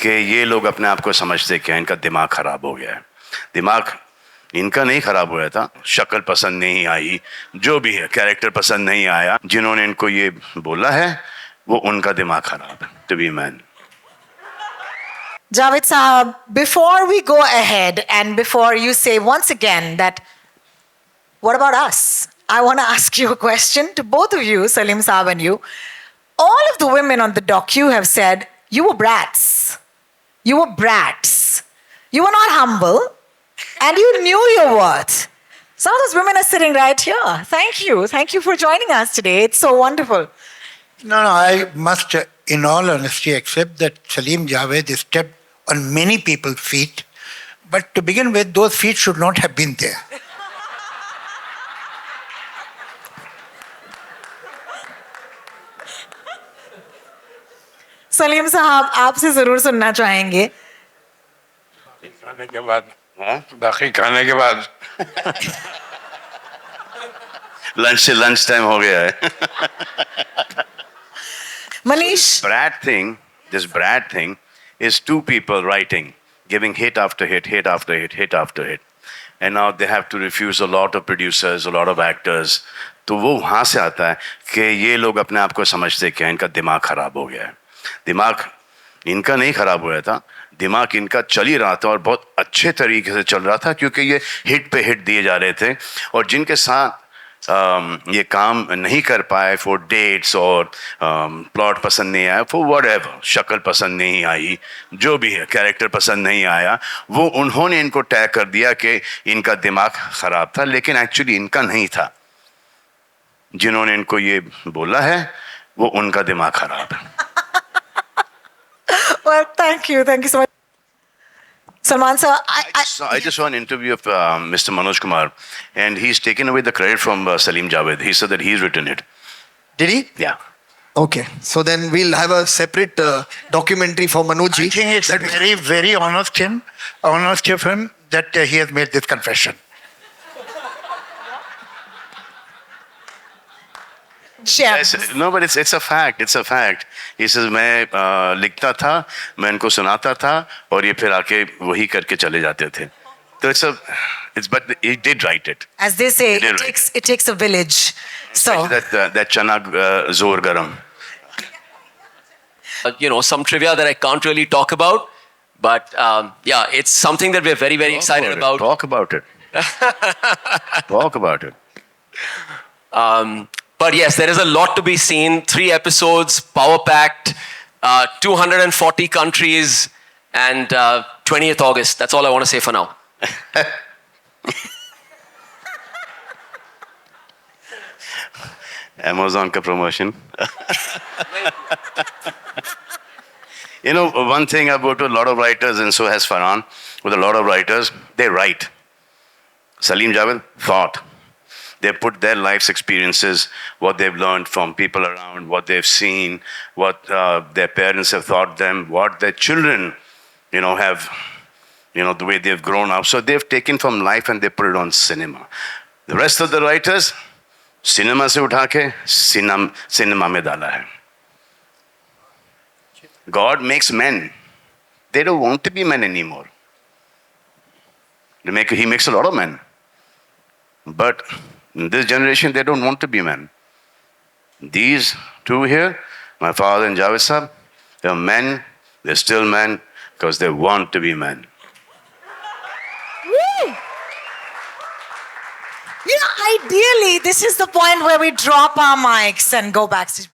कि ये लोग अपने आप को समझते क्या, इनका दिमाग खराब हो गया है। दिमाग इनका नहीं खराब हुआ था, शक्ल पसंद नहीं आई, जो भी है कैरेक्टर पसंद नहीं आया, जिन्होंने इनको ये बोला है वो उनका दिमाग खराब है to be man. Javed Sahab, before we go ahead and before you say once again that, what about us? I want to ask you a question to both of you, Salim Sahab and you. All of the women on the docu have said you were brats. You were brats. You were not humble and you knew your worth. Some of those women are sitting right here. Thank you. Thank you for joining us today. It's so wonderful. No, I must, in all honesty, accept that Salim Javed stepped on many people's feet, but to begin with, those feet should not have been there. Salim साहब, आपसे जरूर सुनना चाहेंगे। खाने के बाद, बाकी खाने के बाद लंच से लंच टाइम हो गया है। Manish, This brat thing is two people writing, giving hit after hit, hit after hit, hit after hit. And now they have to refuse a lot of producers, a lot of actors. तो वो वहाँ से आता है कि ये लोग अपने आप को समझते क्या, इनका दिमाग खराब हो गया है। दिमाग इनका नहीं खराब हुआ था, दिमाग इनका चल ही रहा था और बहुत अच्छे तरीके से चल रहा था, क्योंकि ये हिट पे हिट दिए जा रहे थे। और जिनके साथ ये काम नहीं कर पाए फॉर डेट्स और प्लॉट पसंद नहीं आया, फॉर व्हाटएवर, शक्ल पसंद नहीं आई, जो भी है कैरेक्टर पसंद नहीं आया, वो उन्होंने इनको टैग कर दिया कि इनका दिमाग खराब था, लेकिन एक्चुअली इनका नहीं था। जिन्होंने इनको ये बोला है वो उनका दिमाग खराब है। well, thank you so much. Salman sir, I just saw an interview of Mr. Manoj Kumar, and he's taken away the credit from Salim Javed. He said that he's written it. Did he? Yeah. Okay. So then we'll have a separate documentary for Manoj. I think it's very, very honest of him that he has made this confession. Gems. Yes, no, but it's a fact. It's a fact. He says मैं लिखता था, मैं इनको सुनाता था और ये फिर आके वही करके चले जाते थे। तो but he did write it. As they say, It it takes a village. So that chana zor garam. Some trivia that I can't really talk about, but yeah, it's something that we're very, very excited about. Talk about it. Talk about it. But yes, there is a lot to be seen. 3 episodes, power-packed, 240 countries, and 20th August. That's all I want to say for now. Amazon ka promotion. One thing I've worked with a lot of writers, and so has Farhan, with a lot of writers, they write. Salim Javed thought. They put their life's experiences, what they've learned from people around, what they've seen, what their parents have taught them, what their children, have, the way they've grown up. So they've taken from life and they put it on cinema. The rest of the writers, cinema se utha ke cinema mein dala hai. God makes men. They don't want to be men anymore. He makes a lot of men. But in this generation, they don't want to be men. These two here, my father and Javed Sahab, they're men, they're still men, because they want to be men. Woo! Ideally, this is the point where we drop our mics and go backstage.